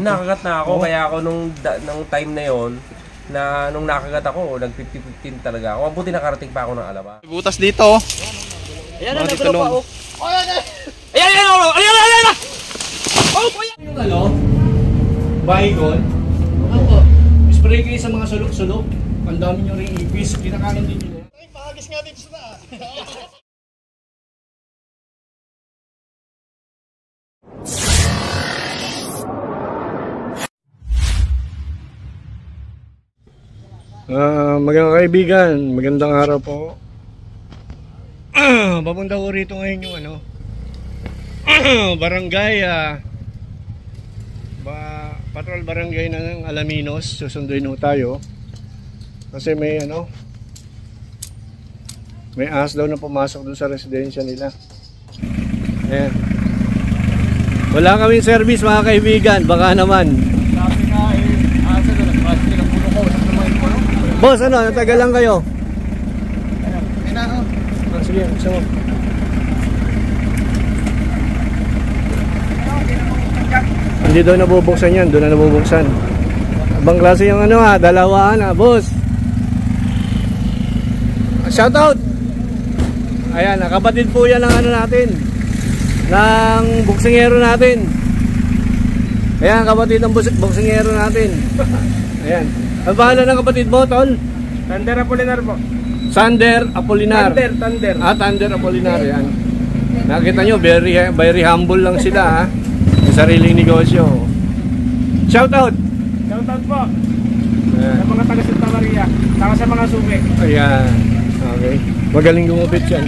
Nakagat na ako, kaya ako nung time na yon na nung nakagat ako, nag 50-15 talaga ako. Mabuti nakarating pa ako ng Alaba. Butas dito. Ayan na, nagro pa oh. Ayan! Oh, yung ano? Baygon. Opo. Spray kayo sa mga sulok-sulok. Ang dami nyo rin ipis. Kinakain din nyo. Ay, pakagis nga dito sa taas. Magandang kaibigan, magandang araw po. Papunta ko rito ngayon yung ano, barangay, patrol barangay ng Alaminos. Susunduin ho tayo kasi may ano, may ahas daw na pumasok doon sa residensya nila. Ayan. Wala kaming service mga kaibigan, baka naman. Sabi nga eh, asa doon, nagpasok ng puno ko, sa tumayin ko. Boss, ano, natagal lang kayo? Ayun na ako. Sige, gusto mo. Hindi doon nabubuksan yan, doon na nabubuksan. Abang klase yung ano ha, dalawaan ha, boss. Shoutout! Ayan, kapatid po yan ng ano natin, ng buksingero natin. Ayan, kapatid ng buksingero natin. Ayan. Ang bahala ng kapatid mo, tol? Thunder Apolinar po. Sander Apolinar. Thunder. Thunder Apolinar, yan. Nakita nyo, very humble lang sila ha. Sa sariling negosyo. Shoutout! Shoutout po. Sa mga taga Santa Maria, saka sa mga suki. Ayan. Okay. Magaling gumupit yan.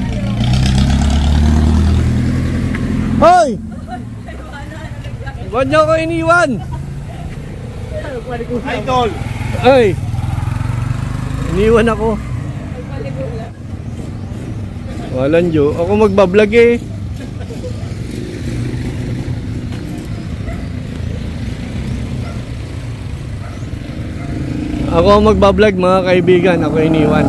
Hoy! Ba't nyo ako iniwan? Idol! Ay! Iniwan ako. Walang Diyo. Ako magbablog eh. Ako magbablog mga kaibigan. Ako iniwan.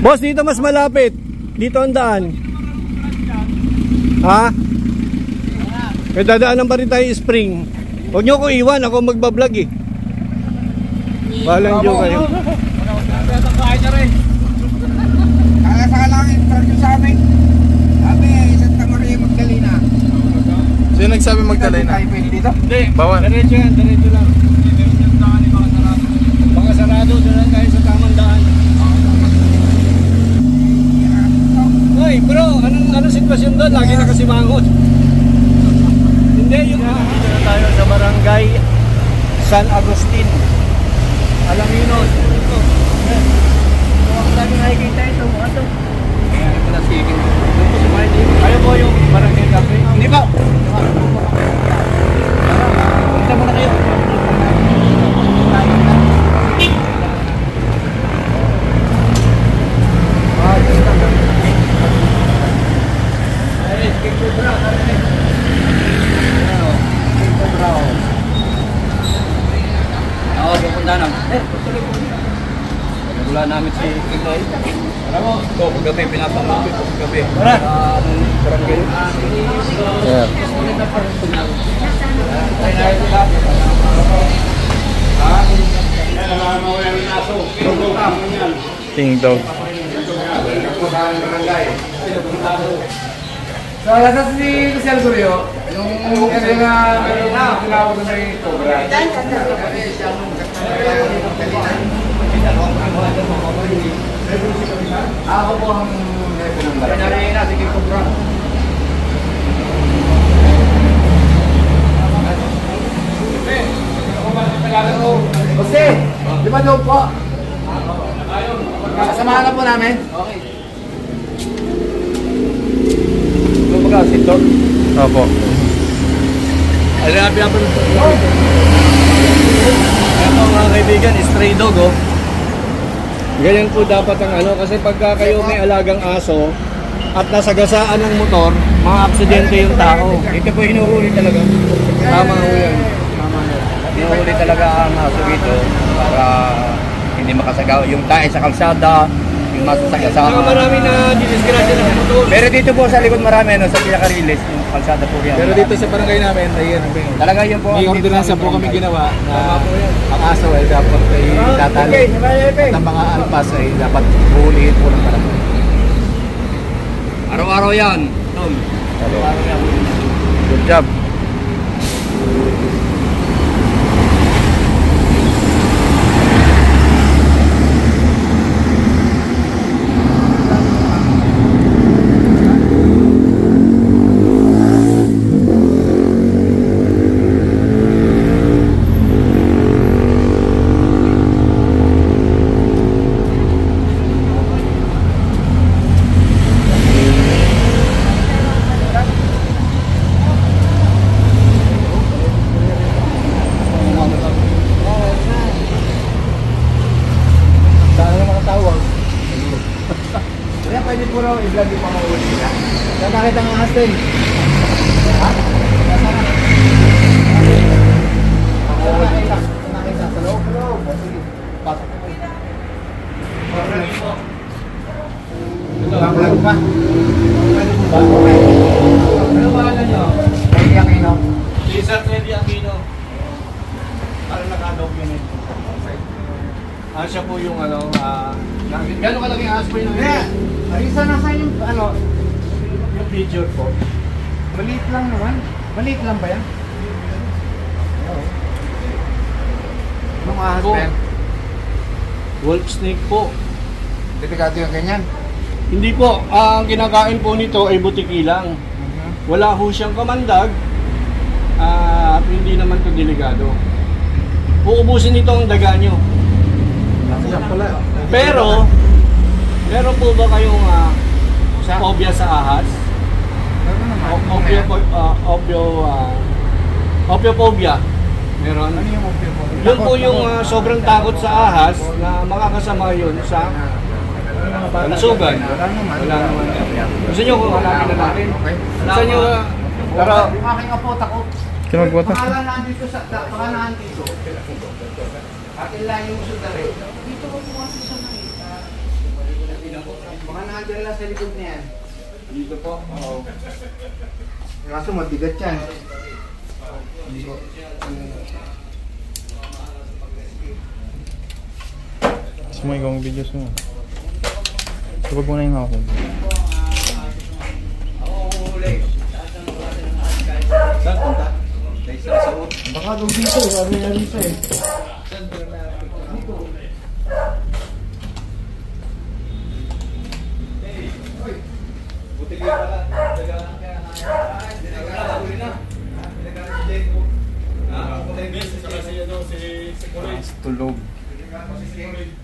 Boss, dito mas malapit. Dito ang daan. Ha? May dadaanan pa rin tayo spring. Huwag nyo ko iwan, ako magbablog eh. Balang Diyo kayo. Kaya sa kalangin, target sa amin. Sabi, Santa Maria Magdalena. Sino nagsabi Magdalena? Tayo pwede dito? Hindi, bawal. Diretso yan, diretso lang. Baka sarado, doon tayo sa tamang daan. Hoy bro, anong sitwasyon doon? Lagi na kasi mangot. Hindi, yun ha. Dito tayo sa barangay San Agustin, Alaminos. Ang dami nakikita ito, mga ito. Ayan, ito na sige. Ayaw po yung barangay cafe? Hindi ba? Punta muna kayo. Oo, pupunta na. Nagula namin si Kikoy. Alam mo, ito, paggabi, pinapamapit ito paggabi. Tara! Barangay. Yeah. King dog. So, nasa si Luciano Curio, yung kasi nga tinawag na rin Cobra. Ako po ang pinangalan na si Cobra. Jose, di ba doon po? Kasamahan na po namin. Okay. Ito? Opo. Ayan po mga kaibigan, stray dog oh. Ganyan po dapat ang ano, kasi pagka kayo may alagang aso, at nasagasaan ng motor, mga aksidente yung tao. Ito po hinuhuli talaga. Tama ho yan. Tama yan. Hinuhuli talaga ang aso dito para hindi makasagawa. Yung tayo sa kalsada, yung masasagasama. Saka marami na didisgrasya ng motor. Pero dito po sa likod marami, ano, sa pinaka-release, yung kalsada po yan. Pero dito sa barangay namin, ayun. Talaga yun po. May ordinansa po kami ginawa na ang aso ay dapat ay tatali. At ang mga alpas ay dapat huliin po ng barangay. Araw-araw yan, Tom. Araw-araw yan. Good job. Saan na mga tawag? Kaya pwede po raw i-vlog yung mga uli nila. Saan nakita ng ahas din? Ha? Nakita sa loob. Sige, pasok ko. Vlog pa. Ano pangalan nyo? Pwede ang ino. Si Sir Freddy Aquino. Para naka-document. Siya po yung ano, gano'ng kalaking ahas po yun? Arisa na sa yung ano, Yung picture po. maliit lang naman. Maliit lang ba yan? Anong ahas Po. ba yan? Wolf snake po. Delikado yung ganyan. Hindi po, ang kinakain po nito ay butiki lang. Wala ho siyang kamandag at hindi naman to delikado. Uubusin nito ang daga nyo. Pero, meron po ba kayong phobia sa ahas? Ophiophobia. Meron? Ano yung ophiophobia? Yun po yung sobrang takot sa ahas na makakasama yun sa kalusugan. Wala naman. Wala naman. Gusto nyo kung hanapin na natin? Okay. Gusto nyo, pero Yung aking apo, takot. Sino magbuhat? Pangalan nandito sa, pangalan dito. Akin lang yung sudari. Dito ko po kasi siya nakita. Baka nandyan lang sa likod niyan. dito po. Oo. Kaso mabigat yan. Sumay ko ang videos mo. Sabag mo na yung hapon. Saan punta? Baka doon dito, sabi niya dito eh. Buti kayo pala. Dagaan kaya na. Huli na. Tulog.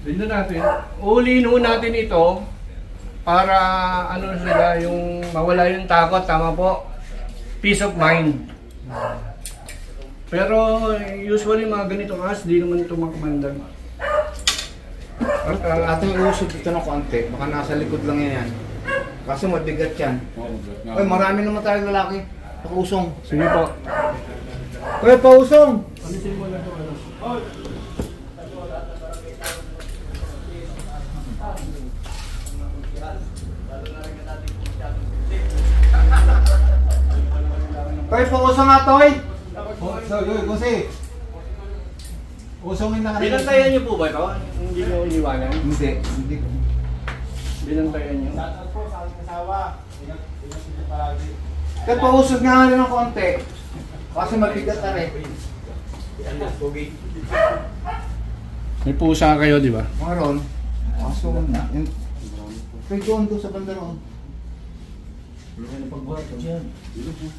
Tingnan natin. Ulihin ho natin ito para ano sila yung mawala yung takot, tama po. Peace of mind. Pero usually mga ganitong ahas, di naman ito makamandag. Ang ating usod dito ng konti, baka nasa likod lang yan. Kaso mabigat yan. Ay, marami naman tayong lalaki. Pakusong. Sige po. Ay, pausong! Alisin mo na ito. Ay, pausong nga, Toy! Kasi, usungin na ka Binantayan niyo po ba ito? Hindi niyo iniwanan? Hindi ko. Binantayan niyo? Kaya pausog nga rin ng konti. Kasi mabigat na rin. May pusa kayo, di ba? Maroon. Kaso na. Pwede doon sa banda roon.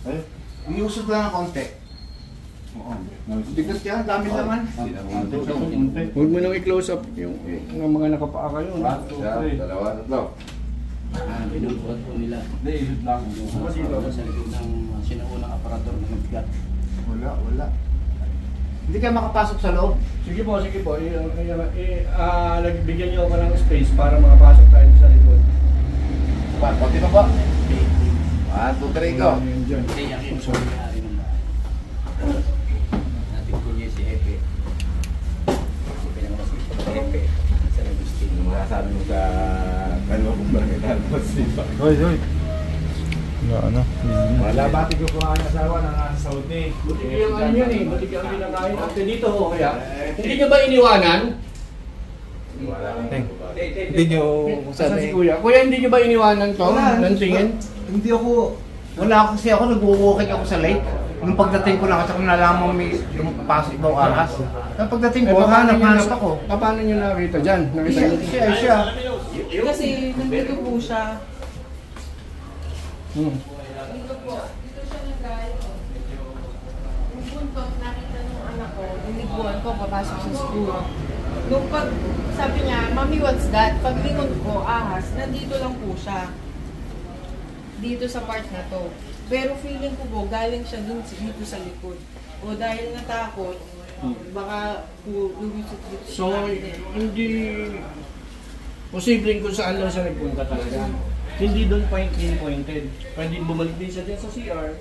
Ay, iusog lang ng konti. Oo. Bigat yan, dami naman. Huwag mo nang i-close up yung mga nakapaa kayo. Dalawa, tatlo. Pinubuhat po nila. Hindi, isip lang. Kasi sa likod ng sinuunang aparator na mabigat. Wala. Hindi kayo makapasok sa loob. Sige po. Nagbigyan niyo ako ng space para makapasok tayo sa likod. Konti pa po. 1, 2, 3, go. Hindi yan yung may-ari ng bahay. Natin ko niya si Epe. Si pinangalas ko si Epe. Sa Agustin. Sabi mo sa kanya kung bakit tapos siya. Hoy. Ano? Wala bati ko po ang asawa ng Saudi. Buti yung ano yun eh, buti yung pinakain natin dito ho kaya. Hindi nyo ba iniwanan? Hindi nyo Saan si Kuya? Kuya, hindi nyo ba iniwanan to? Ng tingin? Hindi ako, wala ako kasi ako, nag-walking ako sa lake. Nung pagdating ko lang, at saka nalaman may lumapasok daw ahas. Nung pagdating ko, hanap ako. Paano nyo nakita dyan? Nakita nyo? Siya. Kasi nandito po siya. Dito po. Dito siya nag-galing. Yung punto, nakita nung anak ko, liniguan ko, papasok sa school. Nung pag, sabi niya, Mami, what's that? Paglingon ko, ahas, nandito lang po siya. Dito sa part na to. Pero feeling ko po, galing siya dun dito sa likod. O dahil natakot, baka lumisot dito siya. So, hindi posibleng kung saan lang siya nagpunta talaga. Hindi doon pinpointed. Pwede bumalik din siya din sa CR.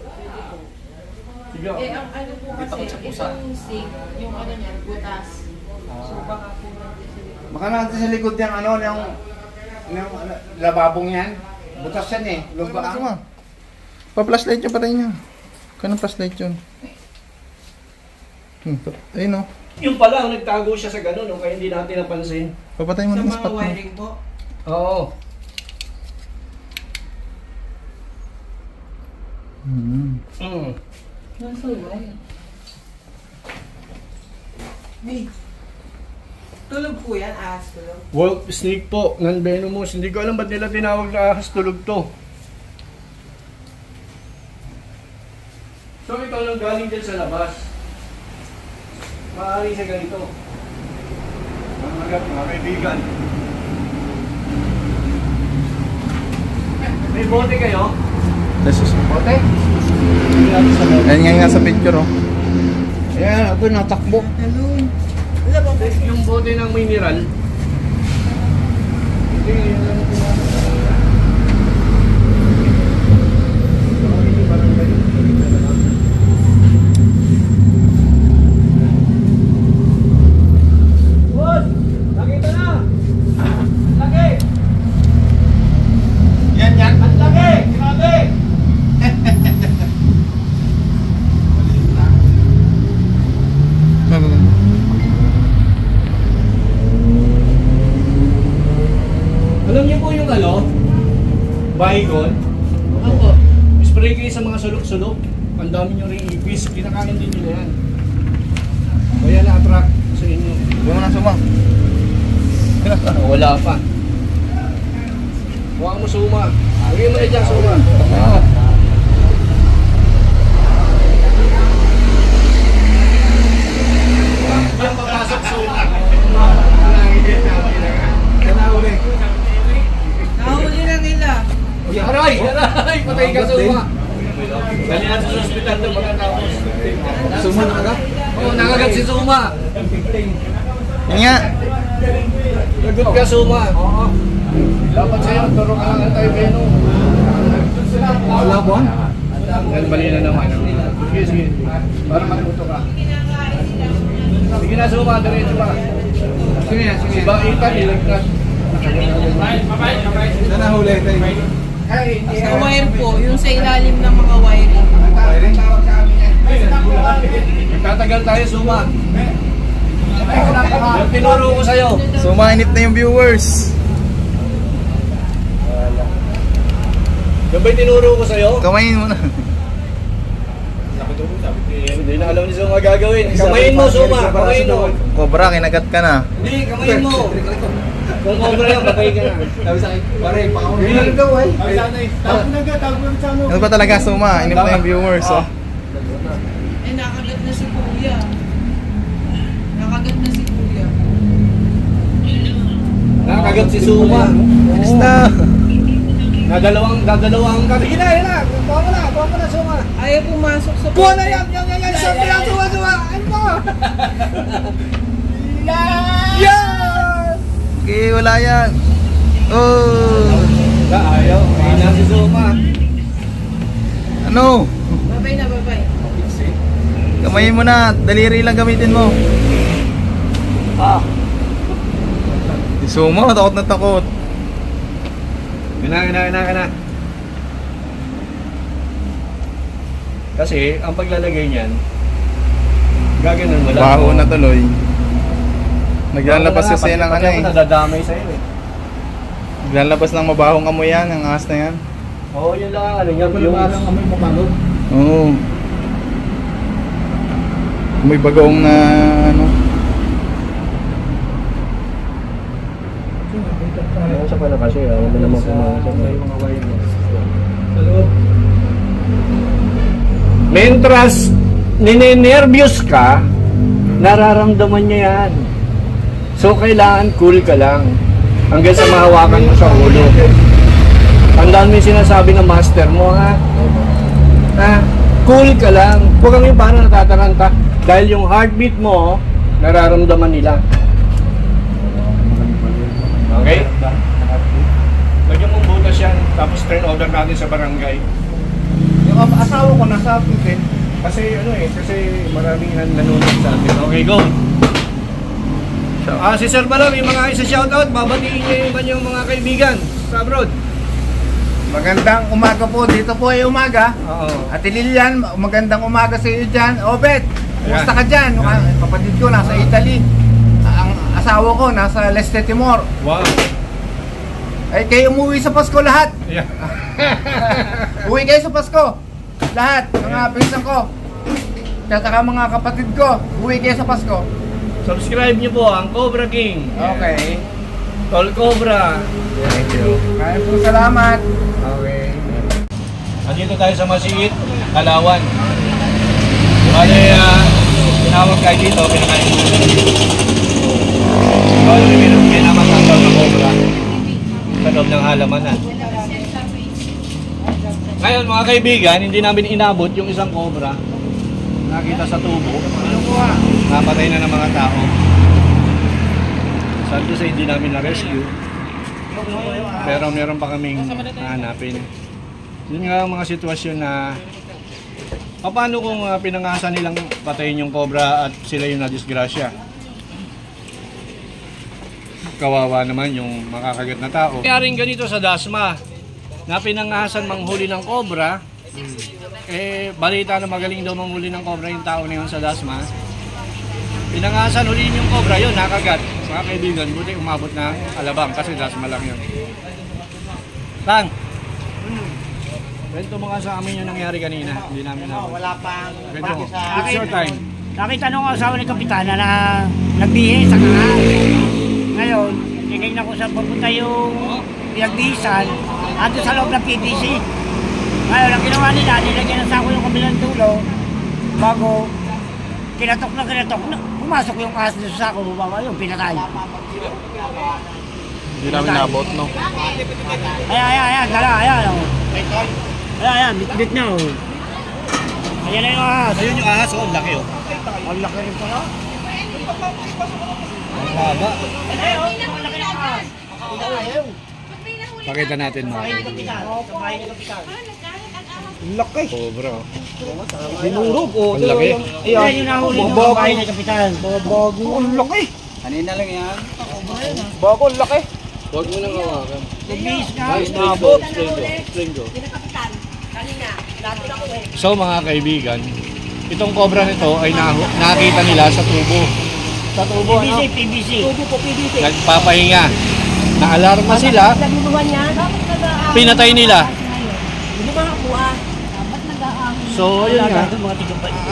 Sige. Eh, ang ano po kasi, itong sink, yung ano niya, butas. So, baka po nandito sa likod. Baka natin sa likod yung ano, yung lababong yan. Butas yan eh. Lumbaan. Pa-flashlight yun pa rin yun. Kanang flashlight yun? Ayun o. Yung pala, nagtago siya sa ganun, kaya hindi natin napansin. Papatay mo Sa na mga spot mo. wiring po. Oo. Nasa wire. Hey. Tulog po yan, ahas tulog. Wolf snake po, non-venomous. Hindi ko alam ba't nila tinawag na ahas tulog to. So ito lang galing din sa labas. Maaari sa ganito. Mga kaibigan. May bote kayo? Jesus. Bote? Ayan nga sa picture oh. Ayan, ako natakbo. Talon. Wala ba? Yung bote ng mineral. Hindi, yun lang Boss! Nakita na! Laki! Yan. Ang laki! Grabe! Alam niyo po yung ano? Baygon? Opo. Spray kayo sa mga sulok-sulok. Ang dami nyo rin ipis. Kinakain din nila yan. Kaya na-attract sa inyo. Huwag mo na suma. Wala pa. Huwag mo suma. Huwag mo na dyan suma. Yung papasok suma. Nahuli na nila. Aray! Aray! Patay ka suma. Ganyan sa hospital doon pagkatapos. Suma na agad? Oo, nakagat si suma. Yan nga. Lagot ka suma. Oo. Dapat sa'yo, turo ka lang anti-venom. Wala po. Yan, mali na naman. Sige. Para matuto ka. Sige na suma, diretso ka. Sige. Si Baitan, ilagnas. Saan nahuli tayo? Sa wire po, yung sa ilalim ng mga wiring. Tatagal tayo, suma. Yung tinuro ko sa'yo. Sumainit na yung viewers. Yung ba'y tinuro ko sa'yo? Kamayin mo na. Hindi na alam ni Suma gagawin. Kamayin mo, Suma. Kamayin mo. Cobra, kinagat ka na. Hindi, kamayin mo. Kung cobra yan, patay ka na. Ganyan daw eh. Ano ba talaga suma? Inip na yung viewers oh. Eh, nakagat na si Kuya. Nakagat na si Kuya. Nakagat si Suma. Bilis na. Dadalawang ka. Sige na, yun na. Kuha mo na, Suma. Ayaw pumasok sa Kuha na yan. Suma. Ano ba? Okay, wala yan. Oh. Ayaw. Ayaw si Zuma. Ano? Babay na, babay. Kamayin mo na. Daliri lang gamitin mo. Suma, takot na takot. Gana. Kasi, ang paglalagay niyan, gaganon mo lang. Baho na tuloy. Naglalabas kasi ng ano eh. Nadadamay sa'yo eh. Naglalabas ng mabahong amoy yan, ang ahas na yan. Oo, yun lang ang ano niya. Yung parang amoy mabango. Oo. May bagong na ano. Ayaw sa pala kasi, ayaw mo naman pumangat sa mga wireless. Sa loob. Mentras ninenervyos ka, nararamdaman niya yan. So, kailangan cool ka lang hanggang sa mahawakan mo sa ulo. Tandaan mo yung sinasabi ng master mo, ha? Ha? Cool ka lang. Huwag kang yung parang natataranta. Dahil yung heartbeat mo, nararamdaman nila. Okay? Lagyan mong butas yan, tapos turn order natin sa barangay. Yung asawa ko nasa Putin. Kasi ano eh, kasi maraming nanonood sa atin. Okay, go! So, si Sir Bala, may mga isa shoutout, babatiin niya yung kanyang mga kaibigan sa abroad. Magandang umaga po. Dito po ay umaga. Oo. Ate Lilian, magandang umaga sa iyo dyan. Obet, kumusta ka dyan? Kapatid ko nasa Italy. Ang asawa ko nasa Leste Timor. Wow! Ay, kayo umuwi sa Pasko lahat. Yeah. Uwi kayo sa Pasko. Lahat, mga pinsan ko. At saka mga kapatid ko, uwi kayo sa Pasko. Subscribe niyo po ang Cobra King. Okay. Tol Cobra. Thank you. Kaya po, salamat. Okay. Andito tayo sa Masiit, Kalawan. Bale, tinawag kayo dito, pinakain mo. Bale, may namatanggal na Cobra sa loob ng halamanan. Ngayon mga kaibigan, hindi namin inabot yung isang Cobra. Nakita sa tubo. Napatay na ng mga tao. Sad to say, hindi namin na-rescue. Pero meron pa kaming hahanapin. Yun nga ang mga sitwasyon na paano kung pinangasan nilang patayin yung Cobra at sila yung nadisgrasya. Kawawa naman yung makakagat na tao. Kaya rin ganito sa Dasma, na pinangasan manghuli ng Cobra, balita na magaling daw manghuli ng Cobra yung tao na yun sa Dasma. Pinangasan huliin yung Cobra, yun, nakagat. Mga kaibigan, buti umabot na Alabang kasi Dasma lang yun. Tang! Kwento mo nga sa amin yung nangyari kanina, hindi namin naman. Wala pang Kwento mo, it's your time. Nakita nung asawa ni Kapitana na nagbihe sa kanal. Ngayon, tingin ko sa papunta yung pinagbihisan ando sa loob ng PVC. Ngayon, ang ginawa nila, nilagyan ng sako yung kabilang dulo bago kinatok na pumasok yung ahas sa sako, bumaba yung pinatay. Hindi namin nabot, no? Ayan, dala, ayan. Ayan, bit na oh. Ayan na yung ahas. Ayun yung ahas, oh, laki oh. Ang laki rin pala. Ang haba. Pakita natin mo. Laki. Cobra. Dinurog oh. Ang laki. Ayan yung nahuli ng bahay ni Kapitan. Bago. Ang laki. Kanina lang yan. Bago, ang laki. Huwag mo nang hawakan. Nagbihis nga. Ay, nabot. Stringo. So mga kaibigan, itong Cobra nito ay nakita nila sa tubo. Sa tubo, PVC. nagpapahinga. Naalarma sila. Pinatay nila. So, yun nga.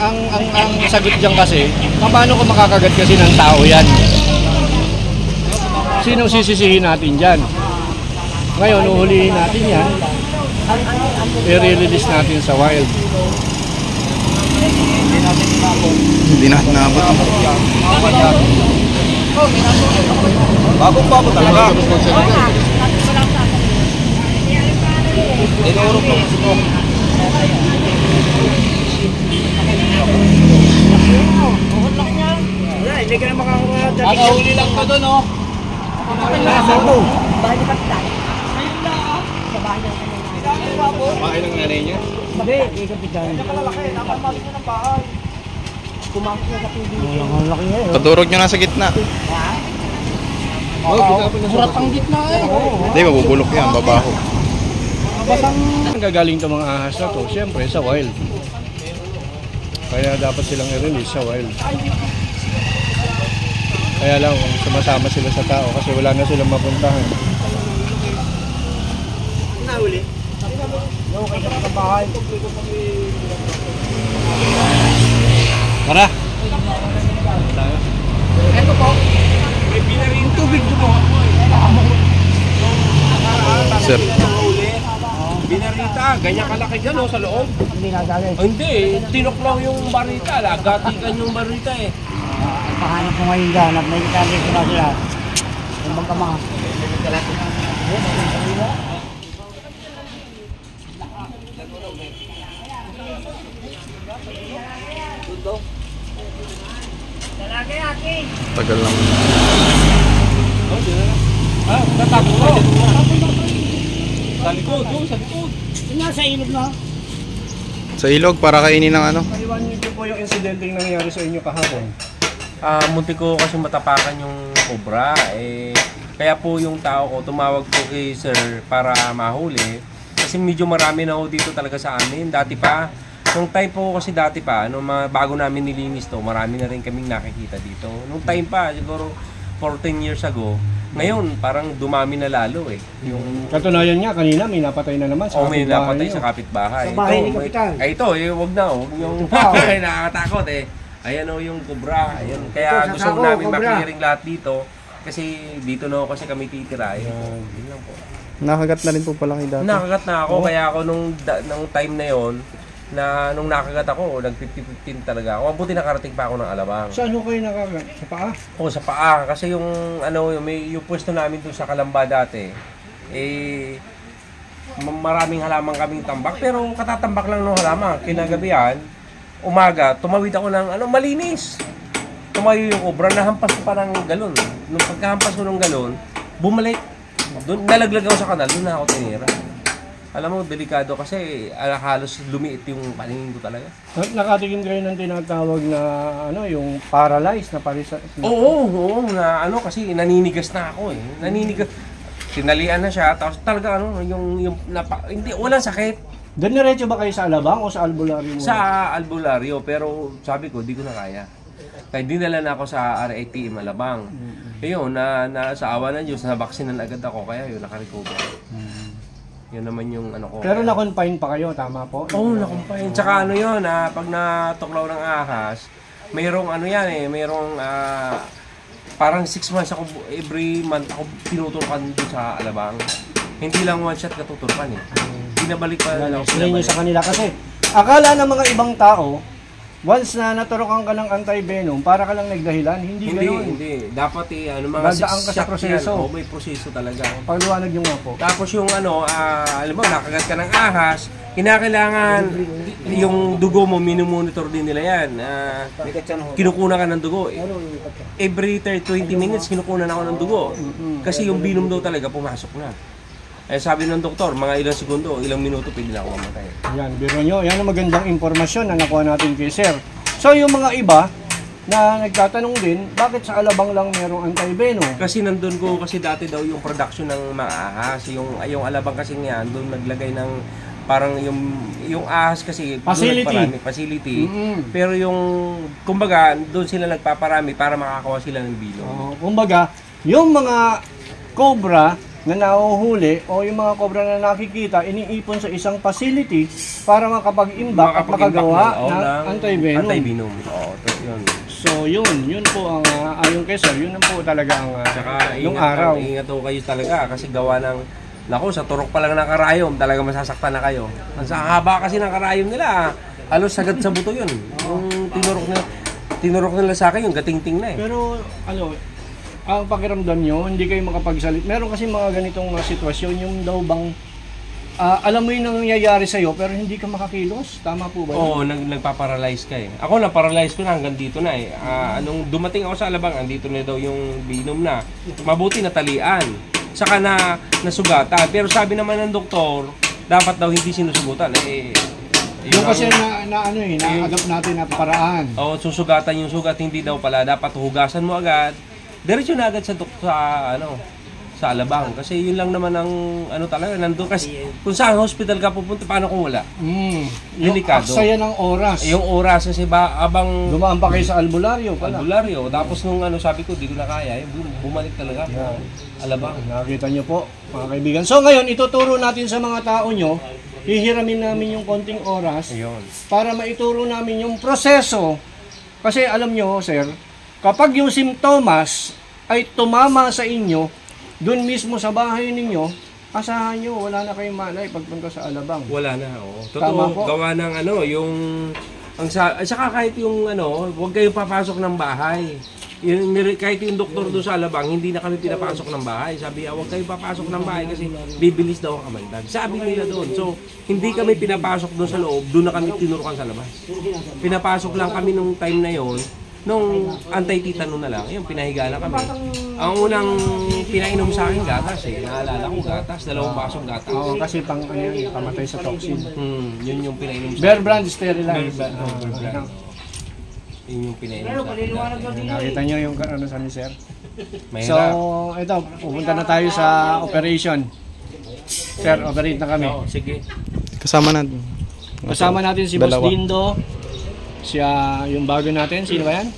Ang sagot diyan kasi, paano kung makakagat kasi ng tao yan? Sinong sisisihin natin dyan? Ngayon, uhulihin natin yan. I-release natin sa wild. Hindi natin nabot. Bagong-bago talaga. Tinurok lang gusto. Hindi ka na makakuha. Nakahuli lang pa doon, oh. Bahay ng nanay niya? Hindi, kay Kapitan. Ang laki ngayon. Padurog nyo na sa gitna. Murat ang gitna eh. Hindi, mabubulok yan, babaho. Ang gagaling itong mga ahas na to, siyempre sa wild. Kaya dapat silang i-release sa wild. Kaya lang, sumasama sila sa tao kasi wala na silang mapuntahan. Nahuli. Okay ka sa bahay. Tara! Ito po, may pinaring tubig doon. Sir. Binarita, ganyan kalaki dyan sa loob. Hindi nagalit. Hindi, tinoklaw yung barita. Gatikan yung barita eh. Pahanap ko ngayon dyan at may kitabig ko na sila. Yung magkama. Tagal lang. Natapos ko. Sa likod, doon, sa likod. Yung nasa ilog na. Sa ilog, para kainin ng ano? Iwan niyo po yung incident yung nangyari sa inyo kahapon. Munti ko kasi matapakan yung cobra. Kaya po yung tao ko tumawag po kay sir para mahuli. Kasi medyo marami na ho dito talaga sa amin. Dati pa, nung time po kasi dati pa, nung bago namin nilinis to, marami na rin kaming nakikita dito. Nung time pa, siguro 14 years ago, ngayon parang dumami na lalo eh. Yung Katunayan nga, kanina may napatay na naman sa may kapitbahay napatay niyo. sa kapitbahay. Sa bahay ni Kapitan. Ito, wag na, wag yung nakakatakot eh. Ayan o yung cobra. Ayan. Kaya Ito, gusto sasako, namin cobra. makiring lahat dito. Kasi dito na kasi kami titira. Yun lang po. Nakagat na rin po pala kayo dati. Nakagat na ako, kaya ako nung time na yon na nung nakagat ako, nag 50-15 talaga ako. Mabuti nakarating pa ako ng Alabang. Saan ho kayo nakagat? Sa paa? O sa paa, kasi yung yung pwesto namin doon sa Kalamba dati, maraming halaman kaming tambak, pero katatambak lang ng halaman. Kinagabihan, umaga, tumawid ako ng malinis. Tumayo yung cobra, nahampas ko pa ng galon. Nung pagkahampas ko ng galon, bumalik. Doon, nalaglag ako sa kanal, doon na ako tinira. Alam mo, delikado kasi halos lumiit yung paningin ko talaga. Nakatikim kayo ng tinatawag na yung paralyzed na parisa. Oo, na kasi naninigas na ako eh. Naninigas. Sinalian na siya, tapos talaga hindi, walang sakit. Doon diretso ba kayo sa Alabang o sa albularyo mo? Sa albularyo, pero sabi ko, di ko na kaya. Kaya dinala na ako sa RATM Alabang. Ayun, sa awa ng Diyos, nabaksinan agad ako, kaya yun, nakarecover. Yun naman yung ko. Pero na-confine pa kayo, tama po? Oo, na-confine. Tsaka yun, pag natuklaw ng ahas, mayroong mayroong parang 6 months ako, every month ako tinuturkan doon sa Alabang. Hindi lang one shot katuturkan eh. Pinabalik pa lang ako. Explain nyo sa kanila kasi akala ng mga ibang tao, once na naturokan ka ng anti-venom, para ka lang nagdahilan, hindi ganoon. Hindi. Dapat mga Dadaan ka sa proseso. Oo, may proseso talaga. Pagluwanag nyo nga po. Tapos yung alam mo, nakagat ka ng ahas, kinakailangan yung dugo mo, minumonitor din nila yan. Kinukuna ka ng dugo. Every 20 minutes, kinukunan ako ng dugo. Kasi yung venom daw talaga, pumasok na. Sabi ng doktor, mga ilang segundo, ilang minuto, pwede na ako mamatay. Yan, biro nyo. Yan ang magandang impormasyon na nakuha natin kay Sir. So yung mga iba na nagtatanong din, bakit sa Alabang lang merong anti-venom? Kasi nandun ko, kasi dati daw yung production ng mga ahas. Yung Alabang kasi nga, doon naglagay ng parang yung ahas kasi facility. Pero yung kumbaga doon sila nagpaparami para makakuha sila ng bilong. Kumbaga, yung mga cobra na nahuhuli o yung mga cobra na nakikita, iniipon sa isang facility para makapag-imbak at makagawa ng anti-venom. Anti-venom. Oo, yun. So yun po ang ayon kay Sir, yun po talaga ang yung araw. Ingat po kayo talaga kasi gawa ng sa turok pa lang ng karayom, talaga masasaktan na kayo. Sa haba kasi ng karayom nila, halos sagad sa buto yun. Yung tinurok nila sa akin, yung gatingting na eh. Pero ang pakiramdam nyo, hindi kayo makapagsalit. Meron kasi mga ganitong sitwasyon, yung daw bang alam mo yung nangyayari sa'yo pero hindi ka makakilos? Tama po ba yun? Oo, nagpaparalyze ka eh. Ako na-paralyze ko na hanggang dito na eh. Nung dumating ako sa Alabang, andito na daw yung venom na. Mabuti natalian. saka na nasugatan. Pero sabi naman ng doktor, dapat daw hindi sinusugutan. Yung kasi na-adapt natin na paraan. Oo, susugatan yung sugat, hindi daw pala. Dapat hugasan mo agad. Diretso na agad sa alabang. Kasi yun lang naman ang talaga, nandun. Kasi kung saan hospital ka pupunta, paano kung wala? Delikado. Yung aksaya ng oras. Yung oras kasi abang dumaan pa kayo sa albularyo pala. Albularyo. Tapos nung sabi ko, di ko na kaya. Bumalik talaga po. Alabang. Nakita nyo po, mga kaibigan. So ngayon, ituturo natin sa mga tao nyo, hihiramin namin yung konting oras para maituro namin yung proseso. Kasi alam nyo, sir, kapag yung simptomas ay tumama sa inyo, doon mismo sa bahay ninyo, asahan nyo, wala na kayong malay pagpunta sa alabang. Wala na, oo. Totoo, gawa ng saka kahit yung huwag kayong papasok ng bahay. Kahit yung doktor doon sa alabang, hindi na kami pinapasok ng bahay. Sabi niya, huwag kayong papasok ng bahay kasi bibilis daw ang kamandag. Sabi nila doon. So, hindi kami pinapasok doon sa loob, doon na kami tinurukan sa labas. Pinapasok lang kami nung time na yon. Nung anti-titano na lang, yung pinahiga na kami. Ang unang pinainom sa akin gatas naalala ko gatas, 2 basong gatas. Oo, kasi pamatay sa toxin. Yun yung pinainom sa Bear brand sterilized. Yun yung pinainom sa akin. Nakita nyo yung karanasan ni sir. Mahirap. So, ito, pupunta na tayo sa operation. Sir, operate na kami. Sige. Kasama natin. Kasama natin si Boss Dindo. Siya yung bago natin. Sino ba yan?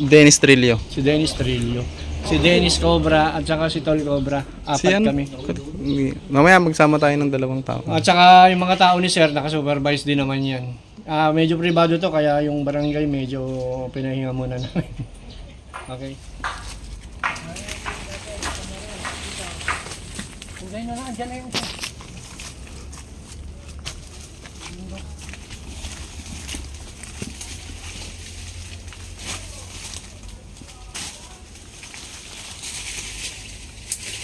Dennis Trillo. Si Dennis Trillo. Si Dennis Cobra at saka si Tol Cobra. Apat kami. Mamaya magsama tayo ng 2 tao. At saka yung mga tao ni sir, nakasupervise din naman yan. Medyo privado to, kaya yung barangay medyo pinahinga muna namin. Okay. Tugay na lang, dyan na yung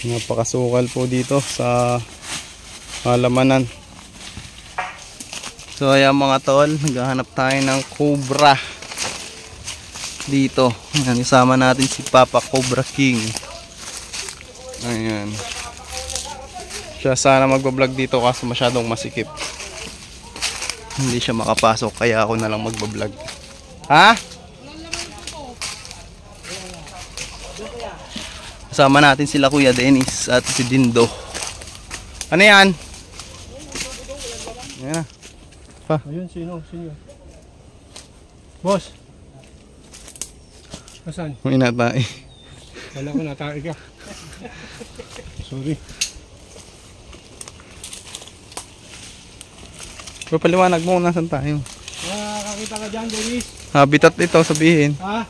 Napakasukal po dito sa halamanan. So ayan mga tol, naghahanap tayo ng cobra dito. Ayan, isama natin si Papa Cobra King. Ayan. Siya sana magbablog dito kasi masyadong masikip. Hindi siya makapasok kaya ako na lang magbablog. Ha? Kasama natin sila Kuya Dennis at si Dindo. Ano yan? Ayan na. Pa. Ayun, sino? Boss. Asan? May natay. Wala ko, natay ka. Sorry. Papaliwanag mo kung nasan tayo. Nakakita ka dyan, Dennis. Habitat ito, sabihin. Ha?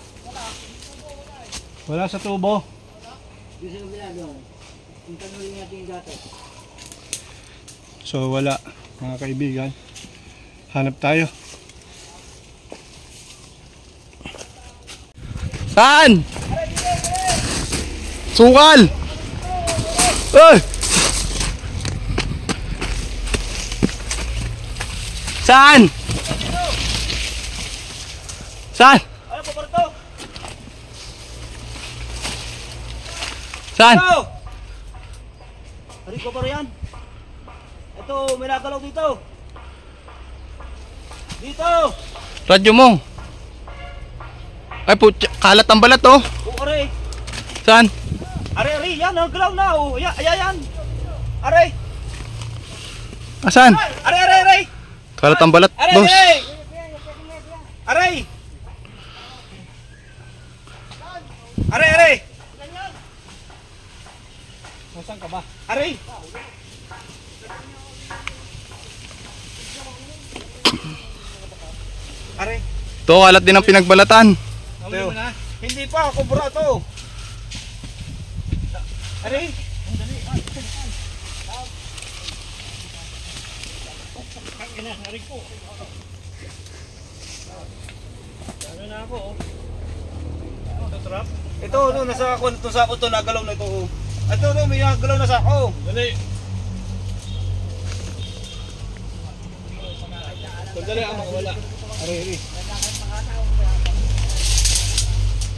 Wala sa tubo. So wala, mga kaibigan. Hanap tayo. Saan? Sukal! Ay! Saan? Saan? Saan? Hari ko pa yan. Ito, may nagalaw dito. Dito! Radyo mo. Ay po, kalat ang balat oh. Oh, aray. Saan? Aray, yan, nagalaw na oh. Yan. Aray. Asan? Aray. Kalat ang balat, boss. Aray. Aray. Nasaan ka ba? Aray. Aray. To, kalat din ang pinagbalatan. Hindi pa, kubra to. Aray. Ano na ako oh. Ito, nasa kwento sa ako to, nagalaw na ito oh. Ito, may nagalaw na sa ako. Dali. Sandali ako, wala. Ari.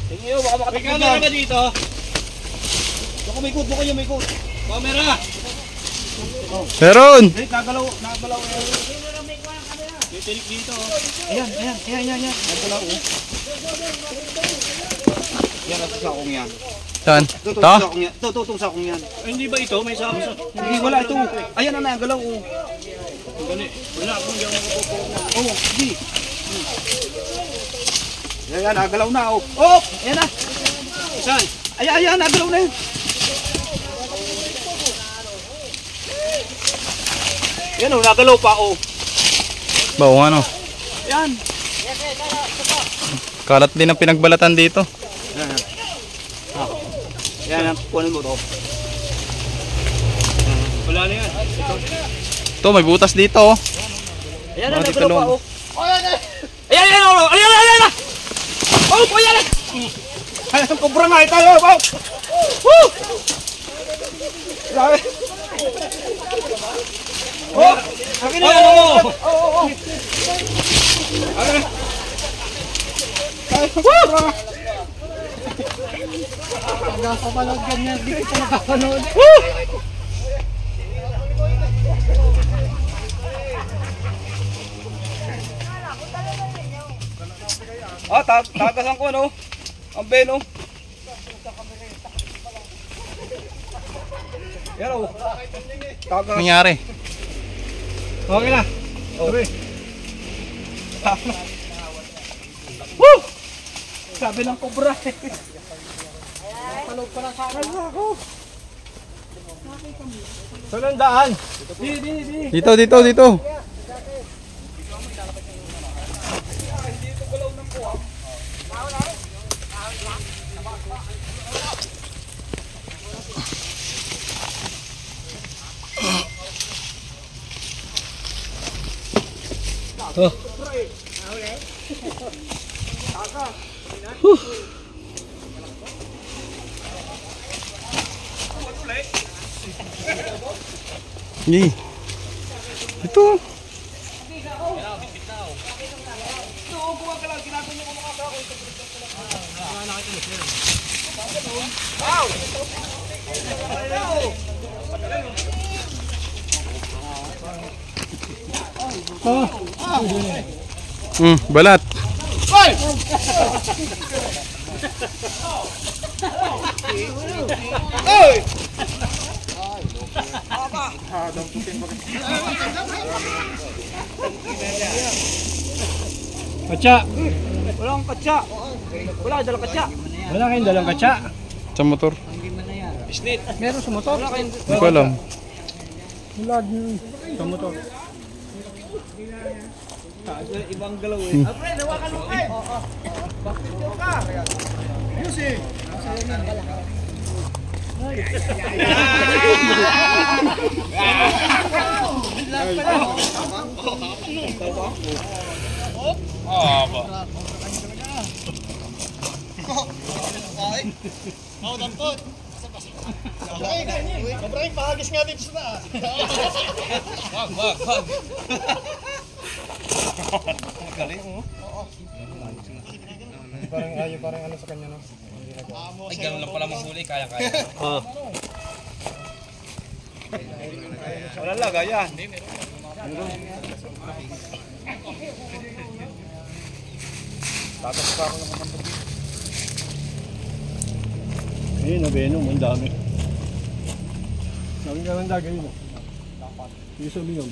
Tingin nyo, baka makatakot Ikaw na ba dito? Baka may ikot. Camera! Meron! Nagalaw. Titinik dito. Ayan. Nagalaw. Yan, ito sa akong yan. Saan? Ito sa akong yan. Hindi ba ito? May sako sa... Hindi, wala ito. Ayan na, nagalaw. Wala akong hindi ako mapupunan. Oo, hindi. Ayan, nagalaw na. Oh, ayan na. Saan? Ayan, nagalaw na yun. Yan o, nagalaw pa o. Bao ano? Yan. Kalat din ang pinagbalatan dito. Yan, kunin mo to. Wala na yan. Ito, may butas dito oh. Ayan na, Mga nagalaw pa talong. o. Ayan na. Oh, ayan na. Ayan, kubra nga ito. Woo! Grabe. Oh! Akin na! Oo! Akin na! Woo! Nakapanood ganyan. Di kita nakapanood. Woo! Tagasan ko no. Ang beno. Yan o. Nangyari. Okay na. Okay. Woo! Sabi ng kubra. Palog pa na sa akin ako. Saan ang daan? Dito. Oh. Ni. Ito. Balat. Katsa. Wala akong katsa. Wala kang dalang katsa. Wala kayong dalang katsa. Sa motor. Meron sa motor? Hindi ko alam. Wala din sa motor. Ibang galaw eh. Alfred, hawakan mo kayo. Bakit ka? Music. Sobrang pahagis nga dito sa taas. Wag. Galing mo. Parang ano sa kanya no. Ay, ganun lang pala manghuli, kaya-kaya. Wala lang, gaya. Tatas pa ako ng kumandog dito. Ayun o, Venom, ang dami. Sabi nga ng dagay mo. Yung sabi yun.